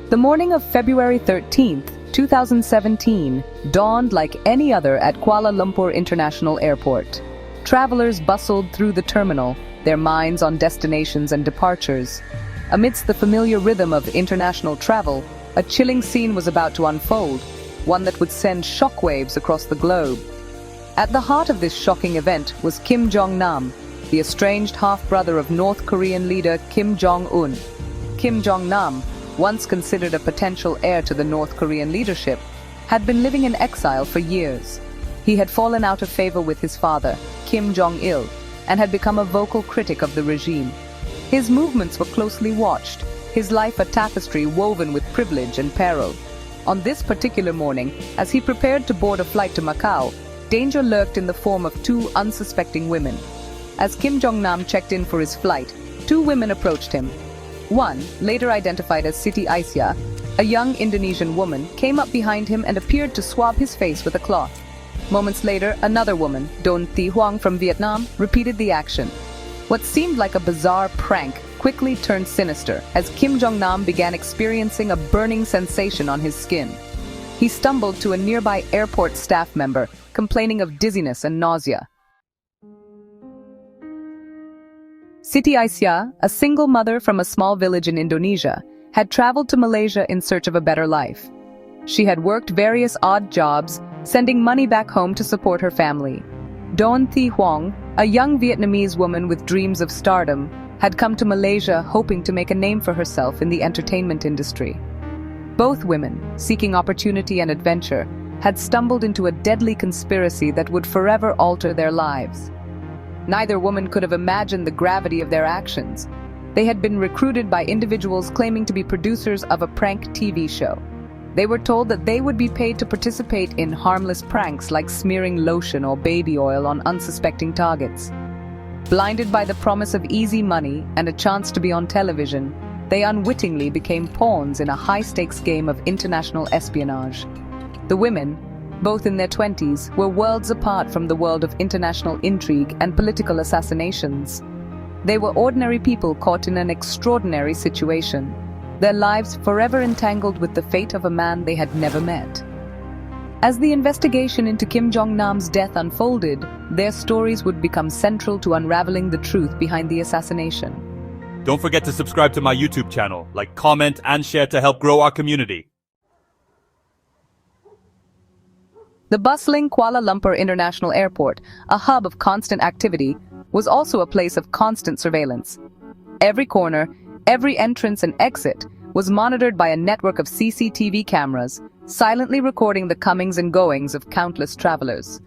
The morning of February 13th, 2017, dawned like any other at Kuala Lumpur International Airport. Travelers bustled through the terminal, their minds on destinations and departures. Amidst the familiar rhythm of international travel, a chilling scene was about to unfold, one that would send shockwaves across the globe. At the heart of this shocking event was Kim Jong-nam, the estranged half-brother of North Korean leader Kim Jong-un. Kim Jong-nam, once considered a potential heir to the North Korean leadership, had been living in exile for years. He had fallen out of favor with his father, Kim Jong-il, and had become a vocal critic of the regime. His movements were closely watched, his life a tapestry woven with privilege and peril. On this particular morning, as he prepared to board a flight to Macau, danger lurked in the form of two unsuspecting women. As Kim Jong-nam checked in for his flight, two women approached him. One, later identified as Siti Aisyah, a young Indonesian woman, came up behind him and appeared to swab his face with a cloth. Moments later, another woman, Doan Huang from Vietnam, repeated the action. What seemed like a bizarre prank quickly turned sinister as Kim Jong-nam began experiencing a burning sensation on his skin. He stumbled to a nearby airport staff member, complaining of dizziness and nausea. Siti Aisyah, a single mother from a small village in Indonesia, had traveled to Malaysia in search of a better life. She had worked various odd jobs, sending money back home to support her family. Doan Huang, a young Vietnamese woman with dreams of stardom, had come to Malaysia hoping to make a name for herself in the entertainment industry. Both women, seeking opportunity and adventure, had stumbled into a deadly conspiracy that would forever alter their lives. Neither woman could have imagined the gravity of their actions. They had been recruited by individuals claiming to be producers of a prank TV show. They were told that they would be paid to participate in harmless pranks like smearing lotion or baby oil on unsuspecting targets. Blinded by the promise of easy money and a chance to be on television, they unwittingly became pawns in a high-stakes game of international espionage. The women, both in their 20s, were worlds apart from the world of international intrigue and political assassinations. They were ordinary people caught in an extraordinary situation, their lives forever entangled with the fate of a man they had never met. As the investigation into Kim Jong-nam's death unfolded, their stories would become central to unraveling the truth behind the assassination. Don't forget to subscribe to my YouTube channel, like, comment, and share to help grow our community. The bustling Kuala Lumpur International Airport, a hub of constant activity, was also a place of constant surveillance. Every corner, every entrance and exit was monitored by a network of CCTV cameras, silently recording the comings and goings of countless travelers.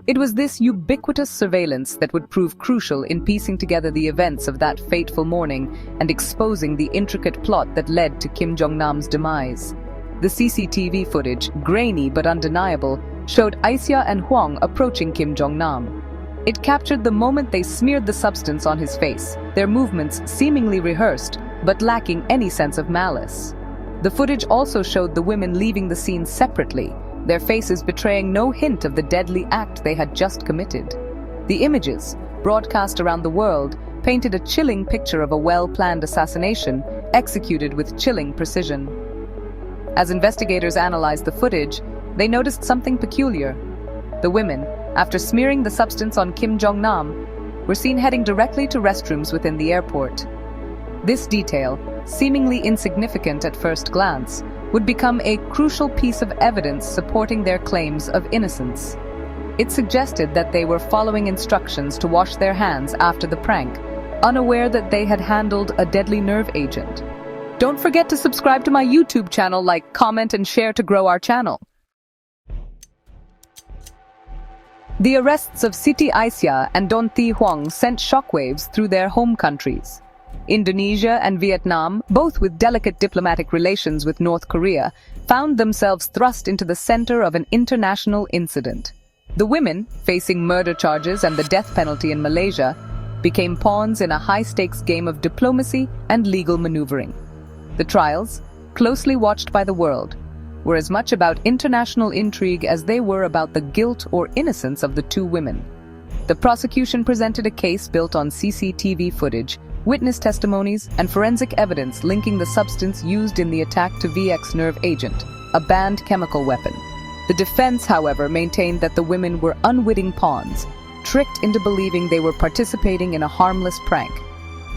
It was this ubiquitous surveillance that would prove crucial in piecing together the events of that fateful morning and exposing the intricate plot that led to Kim Jong-nam's demise. The CCTV footage, grainy but undeniable, showed Aisyah and Huang approaching Kim Jong-nam. It captured the moment they smeared the substance on his face, their movements seemingly rehearsed, but lacking any sense of malice. The footage also showed the women leaving the scene separately, their faces betraying no hint of the deadly act they had just committed. The images, broadcast around the world, painted a chilling picture of a well-planned assassination, executed with chilling precision. As investigators analyzed the footage, they noticed something peculiar. The women, after smearing the substance on Kim Jong-nam, were seen heading directly to restrooms within the airport. This detail, seemingly insignificant at first glance, would become a crucial piece of evidence supporting their claims of innocence. It suggested that they were following instructions to wash their hands after the prank, unaware that they had handled a deadly nerve agent. Don't forget to subscribe to my YouTube channel, like, comment, and share to grow our channel. The arrests of Siti Aisyah and Doan Huang sent shockwaves through their home countries. Indonesia and Vietnam, both with delicate diplomatic relations with North Korea, found themselves thrust into the center of an international incident. The women, facing murder charges and the death penalty in Malaysia, became pawns in a high-stakes game of diplomacy and legal maneuvering. The trials, closely watched by the world, were as much about international intrigue as they were about the guilt or innocence of the two women. The prosecution presented a case built on CCTV footage, witness testimonies, and forensic evidence linking the substance used in the attack to VX nerve agent, a banned chemical weapon. The defense, however, maintained that the women were unwitting pawns, tricked into believing they were participating in a harmless prank.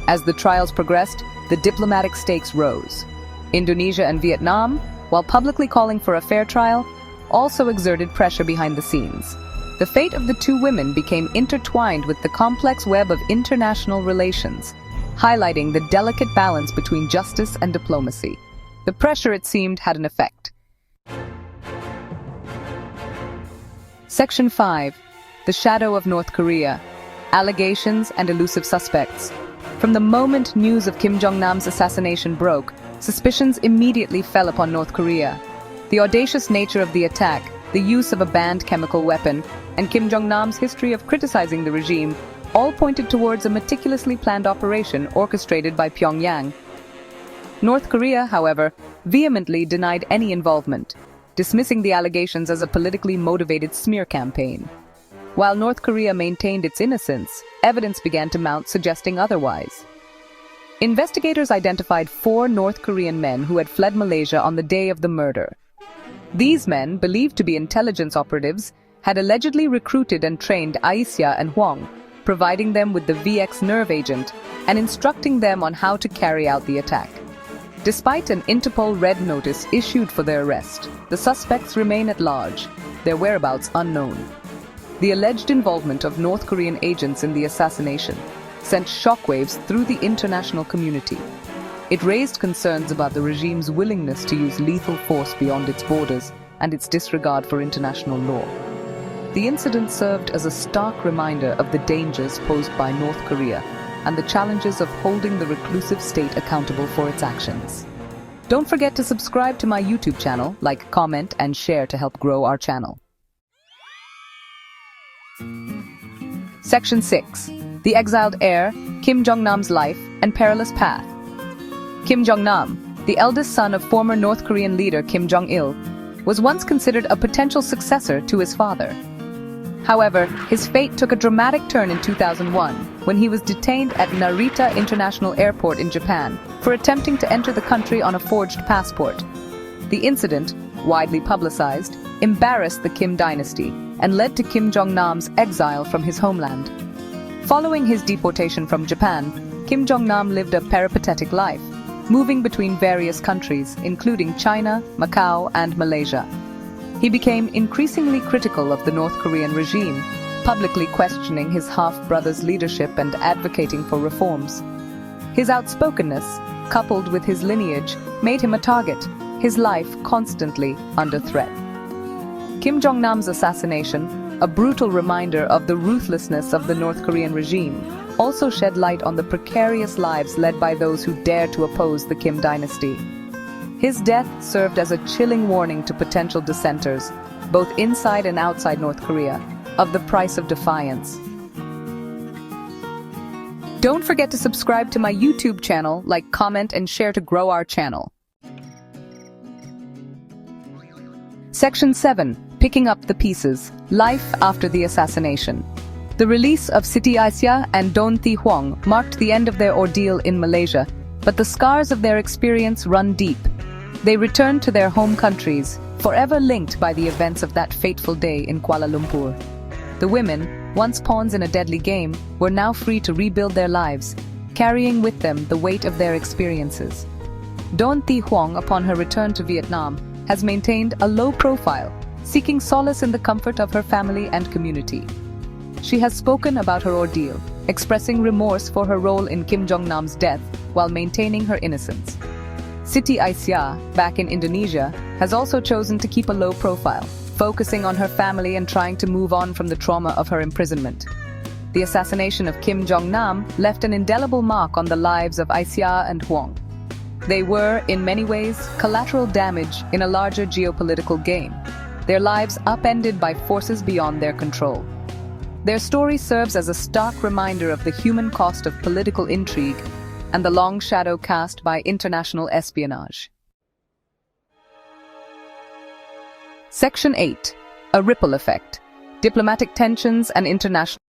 As the trials progressed, the diplomatic stakes rose. Indonesia and Vietnam, while publicly calling for a fair trial, also exerted pressure behind the scenes. The fate of the two women became intertwined with the complex web of international relations, highlighting the delicate balance between justice and diplomacy. The pressure, it seemed, had an effect. Section 5. The Shadow of North Korea. Allegations and elusive suspects. From the moment news of Kim Jong-nam's assassination broke, suspicions immediately fell upon North Korea. The audacious nature of the attack, the use of a banned chemical weapon, and Kim Jong-nam's history of criticizing the regime all pointed towards a meticulously planned operation orchestrated by Pyongyang. North Korea, however, vehemently denied any involvement, dismissing the allegations as a politically motivated smear campaign. While North Korea maintained its innocence, evidence began to mount suggesting otherwise. Investigators identified 4 North Korean men who had fled Malaysia on the day of the murder. These men, believed to be intelligence operatives, had allegedly recruited and trained Aisha and Huang, providing them with the VX nerve agent and instructing them on how to carry out the attack. Despite an Interpol red notice issued for their arrest, the suspects remain at large, their whereabouts unknown. The alleged involvement of North Korean agents in the assassination sent shockwaves through the international community. It raised concerns about the regime's willingness to use lethal force beyond its borders and its disregard for international law. The incident served as a stark reminder of the dangers posed by North Korea and the challenges of holding the reclusive state accountable for its actions. Don't forget to subscribe to my YouTube channel, like, comment, and share to help grow our channel. Section 6. The Exiled Heir, Kim Jong-nam's Life and Perilous Path. Kim Jong-nam, the eldest son of former North Korean leader Kim Jong-il, was once considered a potential successor to his father. However, his fate took a dramatic turn in 2001 when he was detained at Narita International Airport in Japan for attempting to enter the country on a forged passport. The incident, widely publicized, embarrassed the Kim dynasty and led to Kim Jong-nam's exile from his homeland. Following his deportation from Japan, Kim Jong-nam lived a peripatetic life, moving between various countries, including China, Macau, and Malaysia. He became increasingly critical of the North Korean regime, publicly questioning his half-brother's leadership and advocating for reforms. His outspokenness, coupled with his lineage, made him a target, his life constantly under threat. Kim Jong-nam's assassination, a brutal reminder of the ruthlessness of the North Korean regime, also shed light on the precarious lives led by those who dared to oppose the Kim dynasty. His death served as a chilling warning to potential dissenters, both inside and outside North Korea, of the price of defiance. Don't forget to subscribe to my YouTube channel, like, comment, and share to grow our channel. Section 7. Picking up the pieces. Life after the assassination. The release of Siti Doan and Don Thi Huang marked the end of their ordeal in Malaysia, but the scars of their experience run deep. They returned to their home countries, forever linked by the events of that fateful day in Kuala Lumpur. The women, once pawns in a deadly game, were now free to rebuild their lives, carrying with them the weight of their experiences. Don Thi Huang, upon her return to Vietnam, has maintained a low profile, seeking solace in the comfort of her family and community. She has spoken about her ordeal, expressing remorse for her role in Kim Jong-nam's death while maintaining her innocence. Siti Aisyah, back in Indonesia, has also chosen to keep a low profile, focusing on her family and trying to move on from the trauma of her imprisonment. The assassination of Kim Jong-nam left an indelible mark on the lives of Aisyah and Huang. They were, in many ways, collateral damage in a larger geopolitical game, their lives upended by forces beyond their control. Their story serves as a stark reminder of the human cost of political intrigue and the long shadow cast by international espionage. Section 8. A ripple effect. Diplomatic tensions and international